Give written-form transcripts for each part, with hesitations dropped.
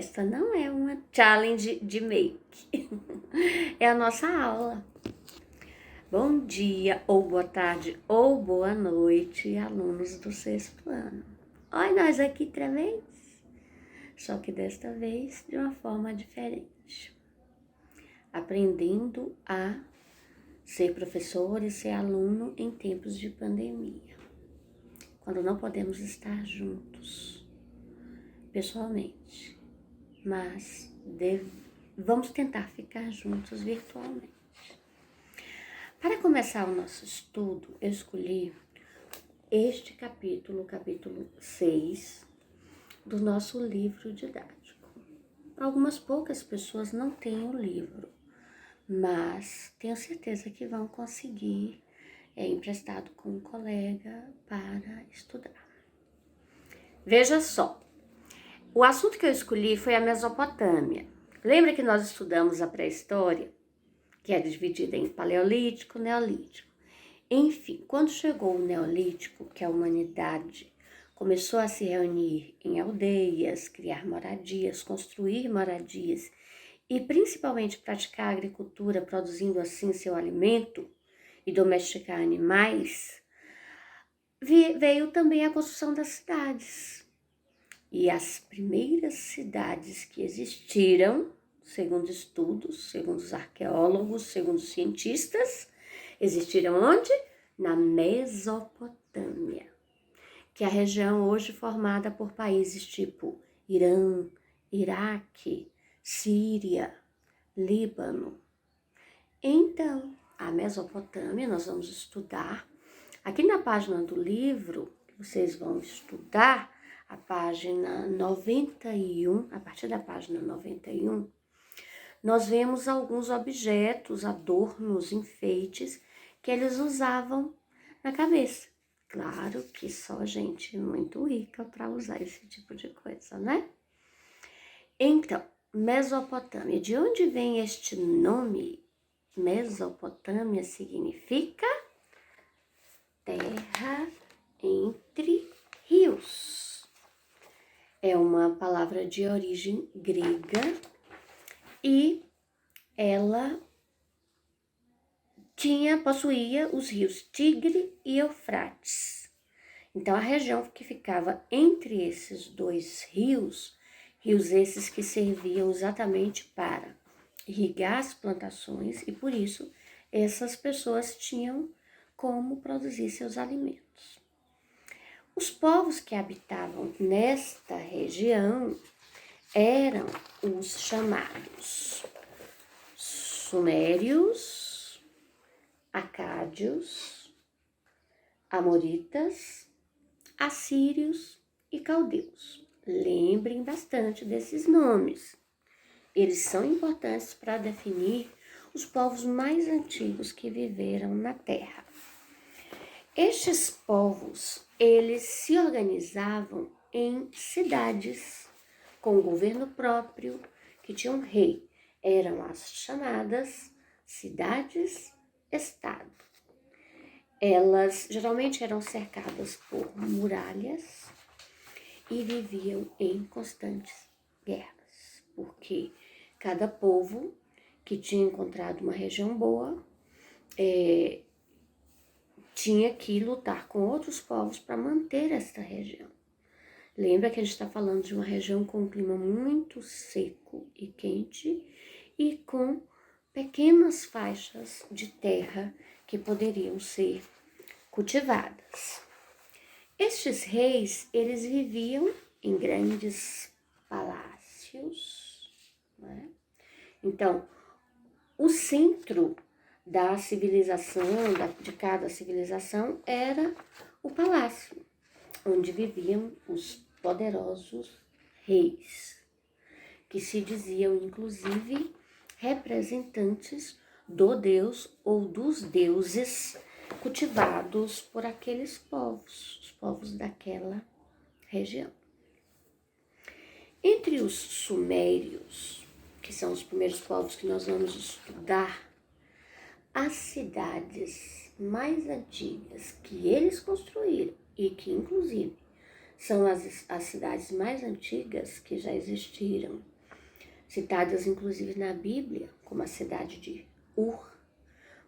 Esta não é uma challenge de make, é a nossa aula. Bom dia, ou boa tarde, ou boa noite, alunos do sexto ano. Olha nós aqui outra vez, só que desta vez de uma forma diferente. Aprendendo a ser professor e ser aluno em tempos de pandemia. Quando não podemos estar juntos, pessoalmente, mas vamos tentar ficar juntos virtualmente. Para começar o nosso estudo, eu escolhi este capítulo, capítulo 6, do nosso livro didático. Algumas poucas pessoas não têm o livro, mas tenho certeza que vão conseguir emprestado com um colega para estudar. Veja só, o assunto que eu escolhi foi a Mesopotâmia. Lembra que nós estudamos a pré-história, que é dividida em Paleolítico e Neolítico? Enfim, quando chegou o Neolítico, que a humanidade começou a se reunir em aldeias, criar moradias, construir moradias e principalmente praticar agricultura, produzindo assim seu alimento e domesticar animais, veio também a construção das cidades. E as primeiras cidades que existiram, segundo estudos, segundo os arqueólogos, segundo os cientistas, existiram onde? Na Mesopotâmia, que é a região hoje formada por países tipo Irã, Iraque, Síria, Líbano. Então, a Mesopotâmia nós vamos estudar. Aqui na página do livro, vocês vão estudar a página 91, a partir da página 91, nós vemos alguns objetos, adornos, enfeites que eles usavam na cabeça. Claro que só gente muito rica para usar esse tipo de coisa, né? Então, Mesopotâmia. De onde vem este nome? Mesopotâmia significa terra entre rios. É uma palavra de origem grega e ela possuía os rios Tigre e Eufrates. Então, a região que ficava entre esses dois rios esses que serviam exatamente para irrigar as plantações e, por isso, essas pessoas tinham como produzir seus alimentos. Os povos que habitavam nesta região eram os chamados sumérios, acádios, amoritas, assírios e caldeus. Lembrem bastante desses nomes. Eles são importantes para definir os povos mais antigos que viveram na Terra. Estes povos, eles se organizavam em cidades com governo próprio, que tinham um rei. Eram as chamadas cidades-estado. Elas geralmente eram cercadas por muralhas e viviam em constantes guerras, porque cada povo que tinha encontrado uma região boa tinha que lutar com outros povos para manter esta região. Lembra que a gente está falando de uma região com um clima muito seco e quente e com pequenas faixas de terra que poderiam ser cultivadas. Estes reis, eles viviam em grandes palácios, né? Então, o centro da civilização, de cada civilização, era o palácio, onde viviam os poderosos reis, que se diziam, inclusive, representantes do deus ou dos deuses cultivados por aqueles povos, os povos daquela região. Entre os sumérios, que são os primeiros povos que nós vamos estudar, as cidades mais antigas que eles construíram e que, inclusive, São as cidades mais antigas que já existiram, citadas inclusive na Bíblia, como a cidade de Ur,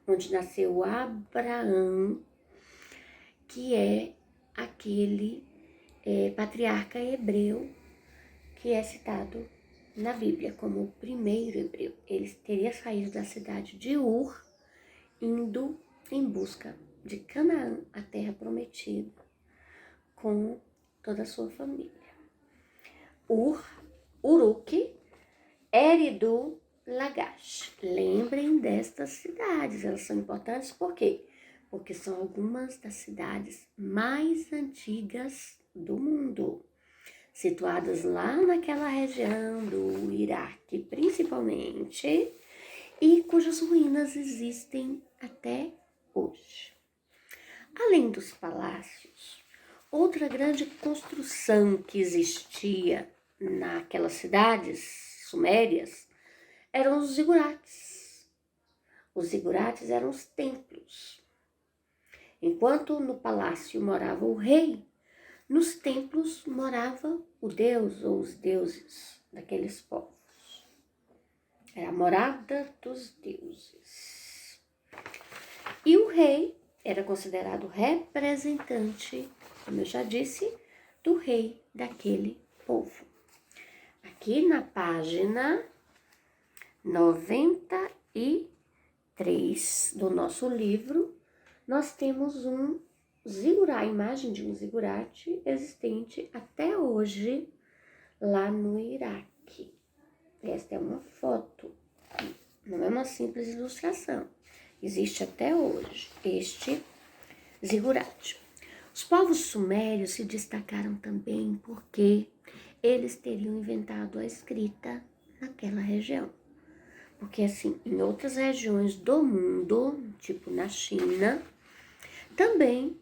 onde nasceu Abraão, que é aquele patriarca hebreu que é citado na Bíblia como o primeiro hebreu. Ele teria saído da cidade de Ur, indo em busca de Canaã, a terra prometida, com toda a sua família. Uruk, Eridu, Lagash. Lembrem destas cidades, elas são importantes por quê? Porque são algumas das cidades mais antigas do mundo, situadas lá naquela região do Iraque, principalmente, e cujas ruínas existem até hoje. Além dos palácios, outra grande construção que existia naquelas cidades sumérias eram os zigurates. Os zigurates eram os templos. Enquanto no palácio morava o rei, nos templos morava o deus ou os deuses daqueles povos. Era a morada dos deuses. E o rei era considerado representante, como eu já disse, do rei daquele povo. Aqui na página 93 do nosso livro, nós temos a imagem de um zigurate existente até hoje lá no Iraque. Esta é uma foto, não é uma simples ilustração. Existe até hoje este zigurate. Os povos sumérios se destacaram também porque eles teriam inventado a escrita naquela região. Porque assim, em outras regiões do mundo, tipo na China, também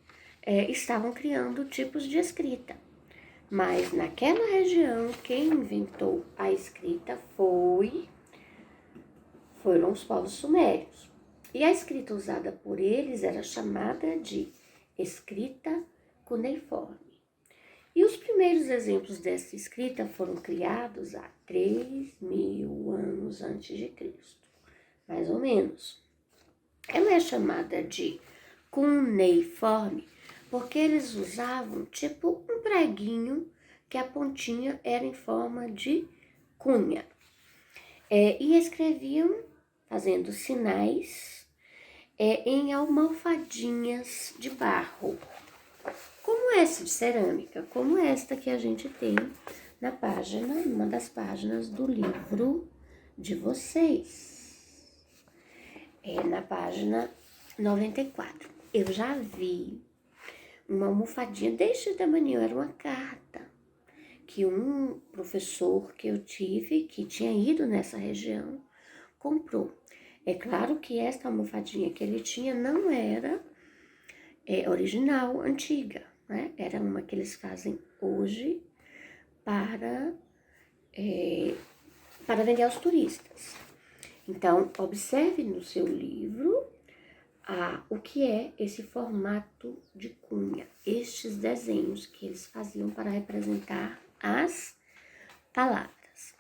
estavam criando tipos de escrita. Mas naquela região, quem inventou a escrita foram os povos sumérios. E a escrita usada por eles era chamada de escrita cuneiforme. E os primeiros exemplos dessa escrita foram criados há 3.000 anos antes de Cristo, mais ou menos. Ela é chamada de cuneiforme porque eles usavam tipo um preguinho que a pontinha era em forma de cunha. E escreviam fazendo sinais em almofadinhas de barro, como essa de cerâmica, como esta que a gente tem numa das páginas do livro de vocês. Na página 94. Eu já vi uma almofadinha deste tamanho, era uma carta que um professor que eu tive, que tinha ido nessa região, comprou. É claro que esta almofadinha que ele tinha não era original, antiga, né? Era uma que eles fazem hoje para vender aos turistas. Então, observe no seu livro o que é esse formato de cunha, estes desenhos que eles faziam para representar as palavras.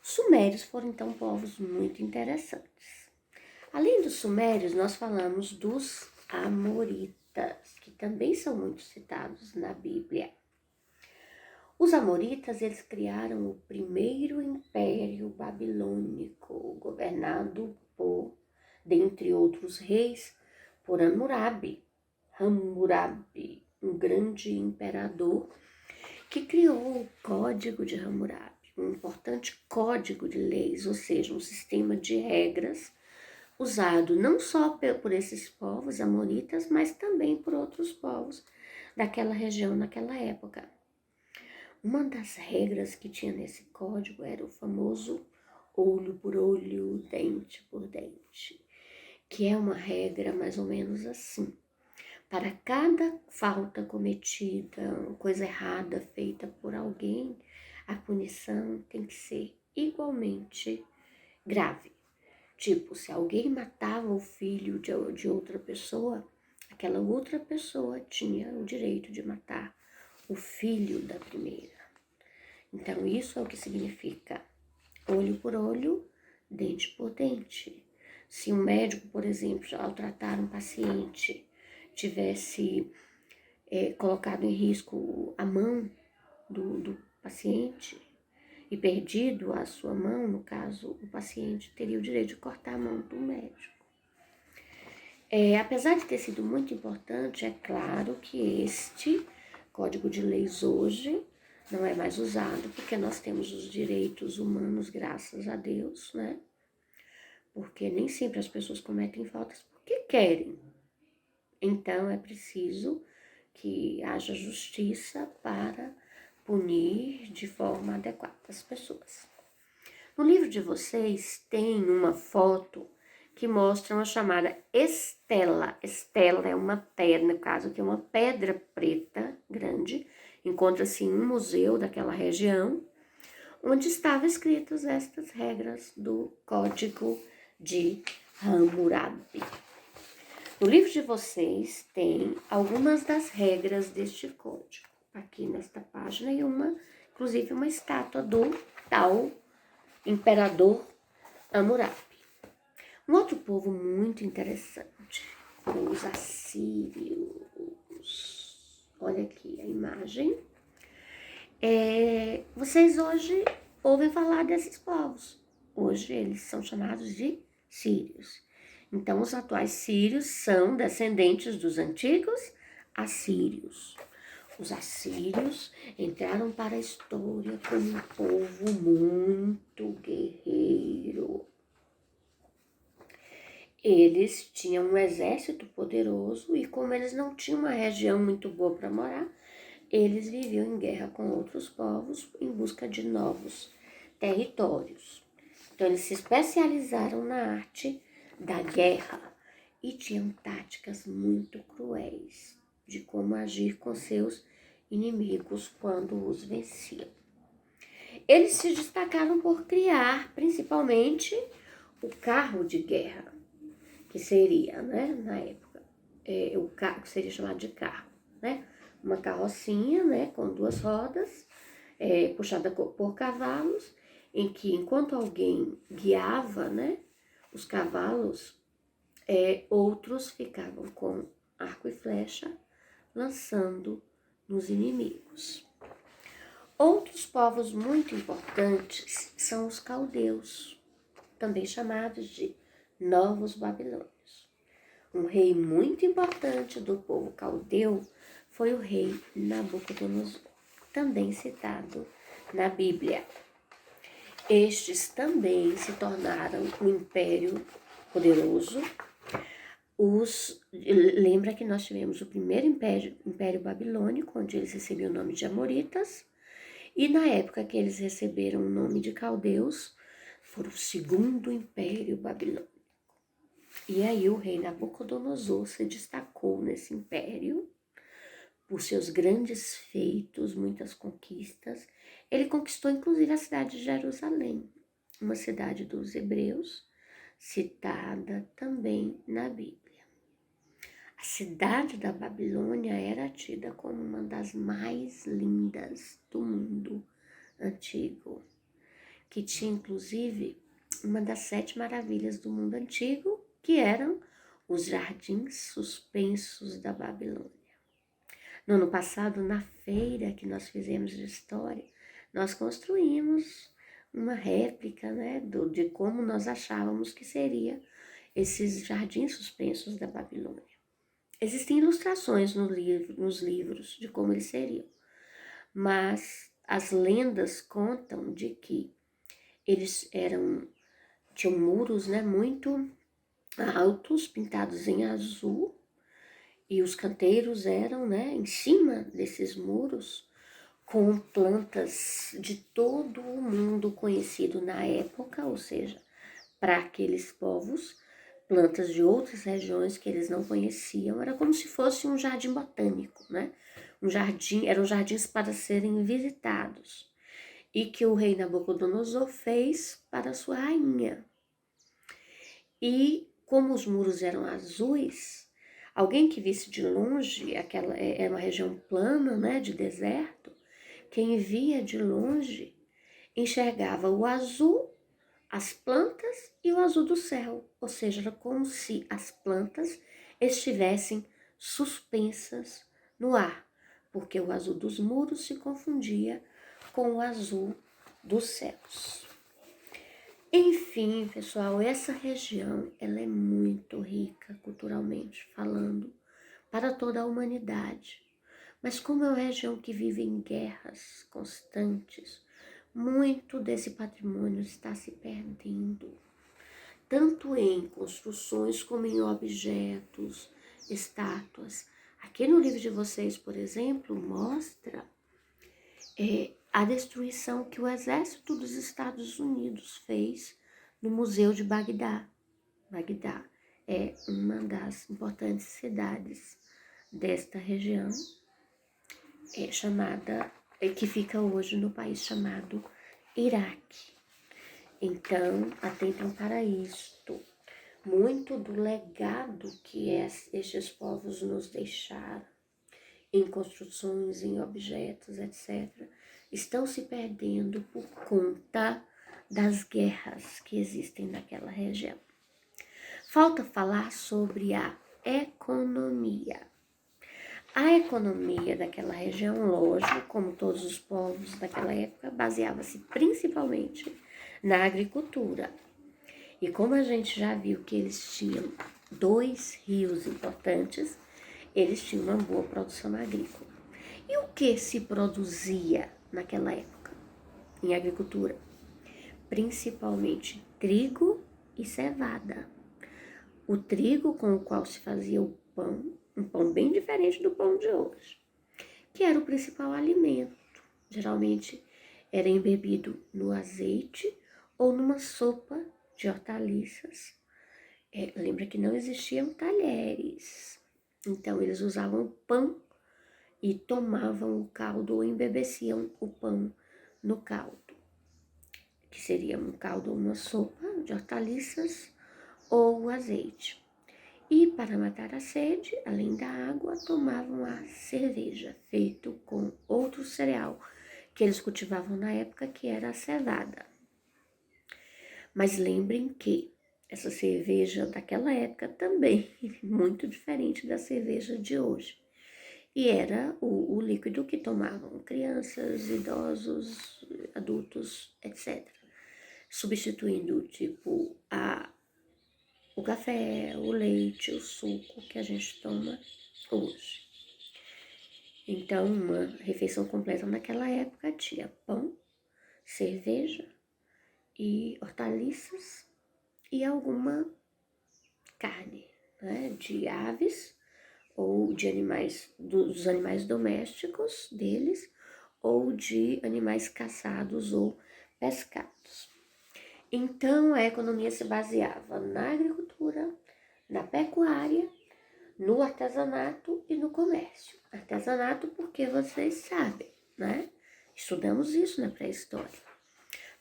Sumérios foram, então, povos muito interessantes. Além dos sumérios, nós falamos dos amoritas, que também são muito citados na Bíblia. Os amoritas, eles criaram o primeiro império babilônico, governado por, dentre outros reis, por Hammurabi, um grande imperador que criou o Código de Hammurabi, um importante código de leis, ou seja, um sistema de regras usado não só por esses povos amoritas, mas também por outros povos daquela região naquela época. Uma das regras que tinha nesse código era o famoso olho por olho, dente por dente, que é uma regra mais ou menos assim. Para cada falta cometida, coisa errada feita por alguém, a punição tem que ser igualmente grave. Tipo, se alguém matava o filho de outra pessoa, aquela outra pessoa tinha o direito de matar o filho da primeira. Então, isso é o que significa olho por olho, dente por dente. Se um médico, por exemplo, ao tratar um paciente, tivesse colocado em risco a mão do paciente e perdido a sua mão, no caso, o paciente teria o direito de cortar a mão do médico. Apesar de ter sido muito importante, é claro que este Código de Leis hoje não é mais usado, porque nós temos os direitos humanos, graças a Deus, né? Porque nem sempre as pessoas cometem faltas porque querem. Então, é preciso que haja justiça para punir de forma adequada as pessoas. No livro de vocês tem uma foto que mostra uma chamada estela. Estela é uma pedra, no caso aqui é uma pedra preta grande, encontra-se em um museu daquela região, onde estavam escritas estas regras do Código de Hammurabi. No livro de vocês tem algumas das regras deste código, aqui nesta página, e inclusive uma estátua do tal imperador Hammurabi. Um outro povo muito interessante, os assírios. Olha aqui a imagem. Vocês hoje ouvem falar desses povos. Hoje eles são chamados de sírios. Então, os atuais sírios são descendentes dos antigos assírios. Os assírios entraram para a história como um povo muito guerreiro. Eles tinham um exército poderoso e, como eles não tinham uma região muito boa para morar, eles viviam em guerra com outros povos em busca de novos territórios. Então, eles se especializaram na arte da guerra e tinham táticas muito cruéis de como agir com seus inimigos quando os venciam. Eles se destacaram por criar, principalmente, o carro de guerra, que seria, né, na época, o carro que seria chamado de carro, né? Uma carrocinha, né, com duas rodas, puxada por cavalos, em que enquanto alguém guiava, né, os cavalos, outros ficavam com arco e flecha, lançando nos inimigos. Outros povos muito importantes são os caldeus, também chamados de Novos Babilônios. Um rei muito importante do povo caldeu foi o rei Nabucodonosor, também citado na Bíblia. Estes também se tornaram um império poderoso. Lembra que nós tivemos o primeiro império babilônico, onde eles recebiam o nome de Amoritas, e na época que eles receberam o nome de caldeus, foram o segundo império babilônico. E aí o rei Nabucodonosor se destacou nesse império por seus grandes feitos, muitas conquistas. Ele conquistou inclusive a cidade de Jerusalém, uma cidade dos hebreus, citada também na Bíblia. A cidade da Babilônia era tida como uma das mais lindas do mundo antigo, que tinha inclusive uma das 7 maravilhas do mundo antigo, que eram os jardins suspensos da Babilônia. No ano passado, na feira que nós fizemos de história, nós construímos uma réplica, né, de como nós achávamos que seria esses jardins suspensos da Babilônia. Existem ilustrações nos livros de como eles seriam, mas as lendas contam de que eles tinham muros, né, muito altos, pintados em azul, e os canteiros eram, né, em cima desses muros, com plantas de todo o mundo conhecido na época, ou seja, para aqueles povos, plantas de outras regiões que eles não conheciam. Era como se fosse um jardim botânico, né? Eram jardins para serem visitados, e que o rei Nabucodonosor fez para sua rainha. E como os muros eram azuis, Alguém que visse de longe, aquela é uma região plana, né, de deserto, quem via de longe enxergava o azul, as plantas e o azul do céu, ou seja, era como se as plantas estivessem suspensas no ar, porque o azul dos muros se confundia com o azul dos céus. Enfim, pessoal, essa região ela é muito rica culturalmente falando para toda a humanidade. Mas como é uma região que vive em guerras constantes, muito desse patrimônio está se perdendo, tanto em construções como em objetos, estátuas. Aqui no livro de vocês, por exemplo, mostra a destruição que o exército dos Estados Unidos fez no Museu de Bagdá. Bagdá é uma das importantes cidades desta região, que fica hoje no país chamado Iraque. Então, atentem para isto. Muito do legado que estes povos nos deixaram, em construções, em objetos, etc., estão se perdendo por conta das guerras que existem naquela região. Falta falar sobre a economia. A economia daquela região, lógico, como todos os povos daquela época, baseava-se principalmente na agricultura. E como a gente já viu que eles tinham 2 rios importantes, eles tinham uma boa produção agrícola. E o que se produzia naquela época em agricultura? Principalmente trigo e cevada. O trigo com o qual se fazia o pão, um pão bem diferente do pão de hoje, que era o principal alimento. Geralmente era embebido no azeite ou numa sopa de hortaliças. Lembra que não existiam talheres, então eles usavam o pão e tomavam o caldo ou embebeciam o pão no caldo, que seria um caldo ou uma sopa de hortaliças ou o azeite. E para matar a sede, além da água, tomavam a cerveja, feito com outro cereal que eles cultivavam na época, que era a cevada. Mas lembrem que essa cerveja daquela época também muito diferente da cerveja de hoje. E era o líquido que tomavam crianças, idosos, adultos, etc. Substituindo, tipo, o café, o leite, o suco que a gente toma hoje. Então, uma refeição completa naquela época tinha pão, cerveja e hortaliças e alguma carne, né, de aves ou de animais, dos animais domésticos deles, ou de animais caçados ou pescados. Então, a economia se baseava na agricultura, na pecuária, no artesanato e no comércio. Artesanato porque vocês sabem, né? Estudamos isso na pré-história.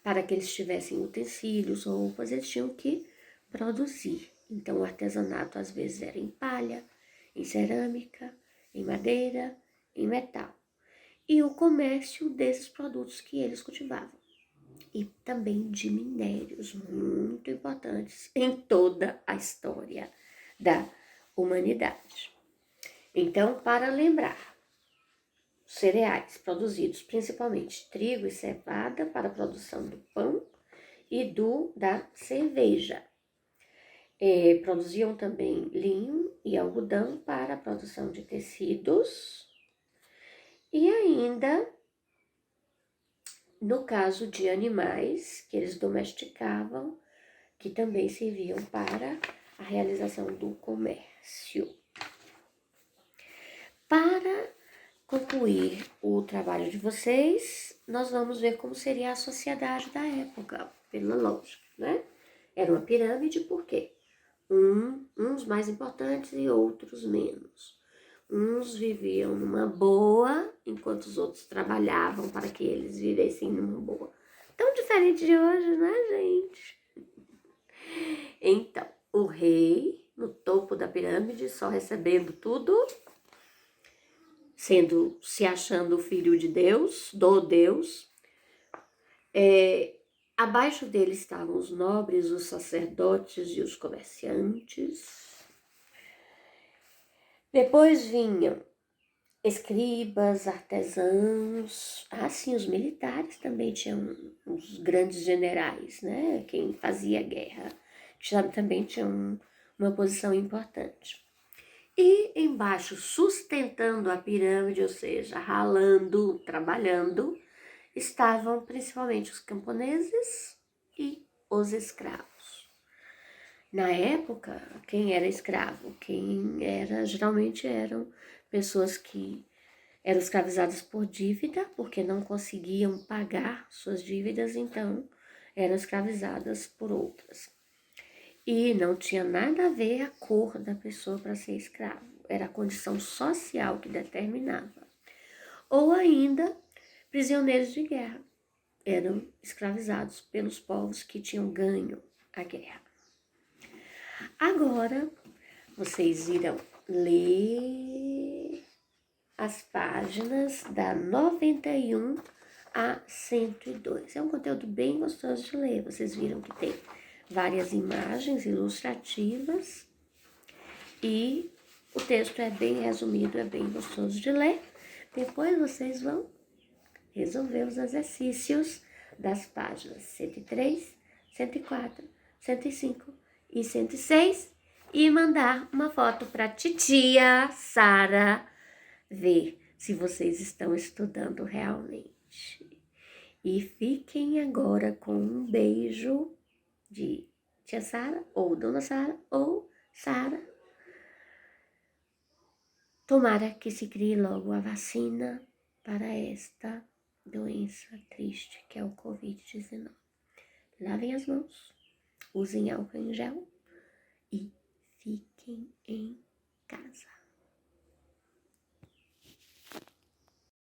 Para que eles tivessem utensílios, roupas, eles tinham que produzir. Então, o artesanato às vezes era em palha, em cerâmica, em madeira, em metal. E o comércio desses produtos que eles cultivavam. E também de minérios muito importantes em toda a história da humanidade. Então, para lembrar, cereais produzidos principalmente trigo e cevada para a produção do pão e da cerveja. Produziam também linho e algodão para a produção de tecidos e ainda, no caso de animais que eles domesticavam, que também serviam para a realização do comércio. Para concluir o trabalho de vocês, nós vamos ver como seria a sociedade da época, pela lógica, né? Era uma pirâmide, por quê? Uns mais importantes e outros menos. Uns viviam numa boa, enquanto os outros trabalhavam para que eles vivessem numa boa. Tão diferente de hoje, né, gente? Então, o rei no topo da pirâmide, só recebendo tudo, se achando filho de Deus, do Deus. Abaixo dele estavam os nobres, os sacerdotes e os comerciantes. Depois vinham escribas, artesãos, sim, os militares também tinham os grandes generais, né? Quem fazia guerra também tinha uma posição importante. E embaixo, sustentando a pirâmide, ou seja, ralando, trabalhando, estavam principalmente os camponeses e os escravos. Na época, quem era escravo? Geralmente eram pessoas que eram escravizadas por dívida, porque não conseguiam pagar suas dívidas, então eram escravizadas por outras. E não tinha nada a ver a cor da pessoa para ser escravo, era a condição social que determinava. Ou ainda, prisioneiros de guerra, eram escravizados pelos povos que tinham ganho a guerra. Agora, vocês irão ler as páginas da 91 a 102. É um conteúdo bem gostoso de ler. Vocês viram que tem várias imagens ilustrativas e o texto é bem resumido, é bem gostoso de ler. Depois vocês vão resolver os exercícios das páginas 103, 104, 105 e 106 e mandar uma foto para titia Sara ver se vocês estão estudando realmente. E fiquem agora com um beijo de tia Sara, ou dona Sara, ou Sara. Tomara que se crie logo a vacina para esta doença triste que é o Covid-19. Lavem as mãos, usem álcool em gel e fiquem em casa.